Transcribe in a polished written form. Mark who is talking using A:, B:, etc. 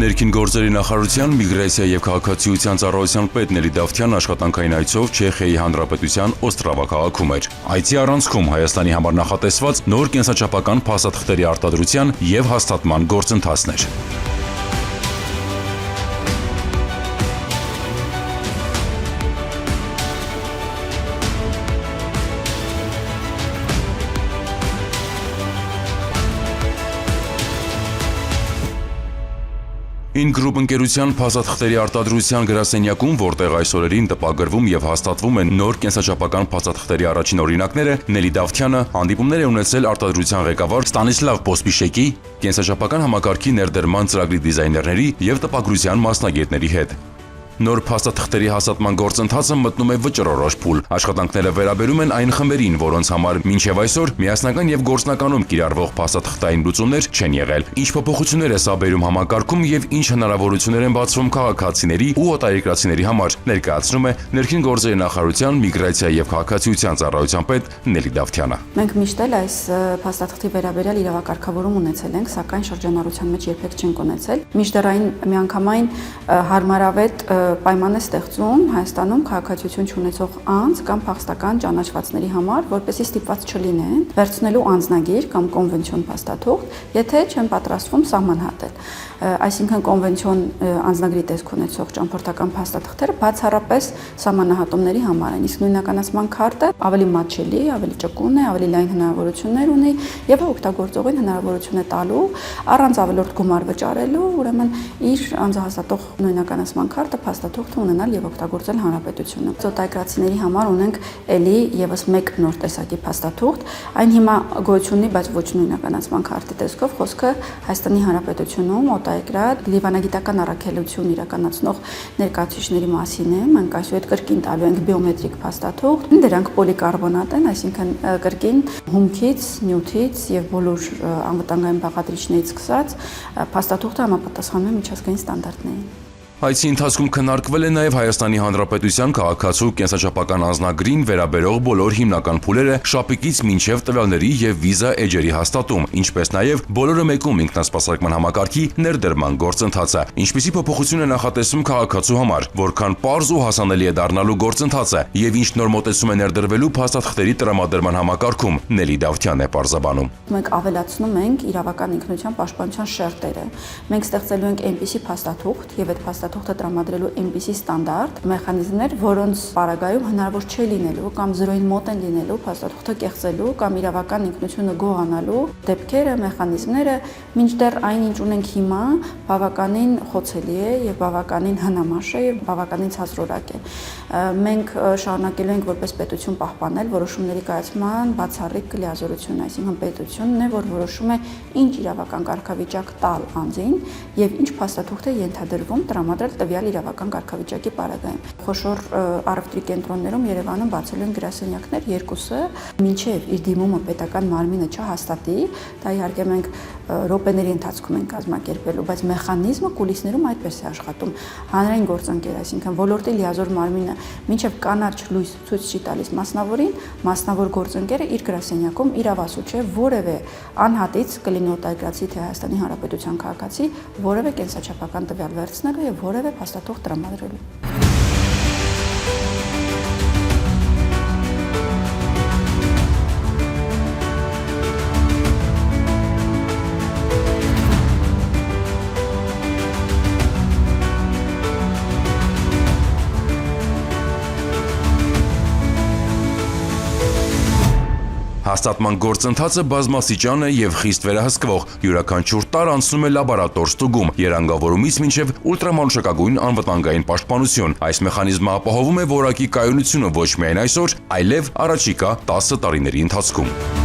A: Ներքին գործերի նախարարության միգրացիա եւ քաղաքացիության ծառայության պետ Նելի Դավթյանն աշխատանքային այցով Չեխիայի Հանրապետության Օստրավա քաղաքում էր։ Այցի առանցքում Հայաստանի համար նախատեսված նոր կենսաչափական փաստաթղթերի արտադրության եւ հաստատման գործընթացն էր։ Ինգրուպ ընկերության փաստաթղթերի արտադրության գրասենյակում, որտեղ այս օրերին տպագրվում եւ հաստատվում են նոր կենսաչափական փաստաթղթերի առաջին օրինակները, Նելի Դավթյանը հանդիպումներ է ունեցել արտադրության ղեկավար Ստանիսլավ Պոսպիշեկի, կենսաչափական համակարգի ներդրման ծրագրի դիզայներների եւ տպագրության մասնագետների հետ։ Նոր փաստաթղթերի հաստատման գործընթացը մտնում է վճռորոշ փուլ։ Աշխատանքները վերաբերում են այն խմբերին, որոնց համար մինչև այսօր միասնական եւ գործնականում կիրառվող փաստաթղթային լուծումներ չեն եղել։ Ինչ փոփոխություններ է սա բերում համակարգում եւ ինչ հնարավորություններ են բացվում քաղաքացիների ու օտարերկրացիների համար, ներկայացնում է Ներքին գործերի նախարարության միգրացիա եւ քաղաքացիության ծառայության պետ Նելի Դավթյանը։
B: Մենք միշտ էլ այս փաստաթղթի վերաբերյալ իրավակարգավորում ունեցել ենք, սակայն շրջանառության մեջ երբեք չենք ունեցել։ Մինչդեռ միանգամայն հարմարավետ պայման է ստեղծում Հայաստանում քաղաքացիություն չունեցող անձ կամ փախստական ճանաչվածների համար, որպեսզի ստիպված չլինեն վերցնելու անձնագիր կամ կոնվենցիոն փաստաթուղթ, եթե չեն պատրաստվում սահմանհատել։ Այսինքն կոնվենցիոն անձնագրի տեսք ունեցող ճամփորդական փաստաթղթերը բացառապես սահմանահատումների համար են, իսկ նույնականացման քարտը ավելի մատչելի, ավելի ճկուն է, ավելի լայն հնարավորություններ ունի եւ օգտագործողին հնարավորություն է տալու առանց ավելորդ գումար վճարելու, ուրեմն իր անձահաստատող նույնականացման քարտը փաստաթուղթ ունենալ եւ օգտագործել հանրապետությունը։ Օտարերկրացիների համար ունենք ելի եւս մեկ նոր տեսակի փաստաթուղթ, այն հիմա գոյություն ունի, բայց ոչ նույնականացման քարտի տեսքով, խոսքը Հայաստանի Հանրապետությունում օտարերկրյալ դիվանագիտական առաքելություն իրականացնող ներկայացուցիչների մասին է։ Մենք այսուհետ կրկին տալու ենք բիոմետրիկ փաստաթուղթ, դրանք պոլիկարբոնատ են, այսինքն կրկին հումքից, նյութից եւ բոլոր անվտանգային բաղադրիչներից սկսած փաստաթուղթը համապատասխանում է միջազգային ստանդարտներին։
A: Այցի ընթացքում քննարկվել է նաև Հայաստանի Հանրապետության քաղաքացու կենսաչափական անձնագրին վերաբերող բոլոր հիմնական փուլերը շապիկից մինչև տվյալների եւ վիզա էջերի հաստատում, ինչպես նաև բոլորը մեկում ինքնասպասարկման համակարգի ներդրման գործընթացը։ Ինչպիսի փոփոխություն է նախատեսվում քաղաքացու համար, որքան պարզ ու հասանելի է դառնալու գործընթացը եւ ինչ նոր մոտեցում է ներդրվելու փաստաթղթերի տրամադրման համակարգում, Նելի Դավթյանն է պարզաբանում։
B: Մենք ավելացնում ենք իրավական ինքնության պաշտպանության շերտերը։ Մենք ստեղծելու ենք այնպիսի փաստաթուղթ եւ այդ փաստաթուղթը տրամադրելու այնպիսի ստանդարտ մեխանիզմներ, որոնց պարագայում հնարավոր չէ լինելու կամ զրոյին մոտ են լինելու փաստաթուղթը կեղծելու կամ իրավական ինքնությունը գողանալու դեպքերը, մեխանիզմները, մինչդեռ այն ինչ ունենք հիմա, բավականին խոցելի է եւ բավականին հնամաշ է եւ բավականին ցածրորակ է։ Մենք շարունակելու ենք որպես պետություն պահպանել որոշումների կայացման բացառիկ լիազորությունը, այսինքն պետությունն է, որ որոշում է ինչ իրավական կարգավիճակ տալ անձին եւ ինչ փաստաթուղթ է ենթադրվում տրամադրել տվյալ իրավական կարգավիճակի պարագայում։ Խոշոր առևտրի կենտրոններում Երևանում բացելու են գրասենյակներ, երկուսը մինչև իր դիմումը պետական մարմինը չհաստատի, դա իհարկե մենք րոպեների ընթացքում են կազմակերպելու, բայց մեխանիզմը կուլիսներում այդպես է աշխատում։ Հանրային գործընկեր, այսինքն ոլորտի լիազոր մարմինը մինչև կանաչ լույս ցույց չի տալիս մասնավորին, մասնավոր գործընկերը իր գրասենյակում իրավասու չէ որևէ անհատից կլինի օտարերկրացի թե Հայաստանի Հանրապետության քաղաքացի որևէ կենսաչափական տվյալ վերցնելու եւ որևէ փաստաթուղթ տրամադրելու։
A: Հաստատման գործընթացը բազմասիճան է եւ խիստ վերահսկվող, յուրաքանչյուր տար անցնում է լաբորատոր ստուգում, երանգավորումից մինչև ուլտրամանուշակագույն անվտանգային պաշտպանություն։ Այս մեխանիզմը ապահովում է որակի կայունությունը ոչ միայն այսօր, այլև առաջիկա 10 տարիների ընթացքում։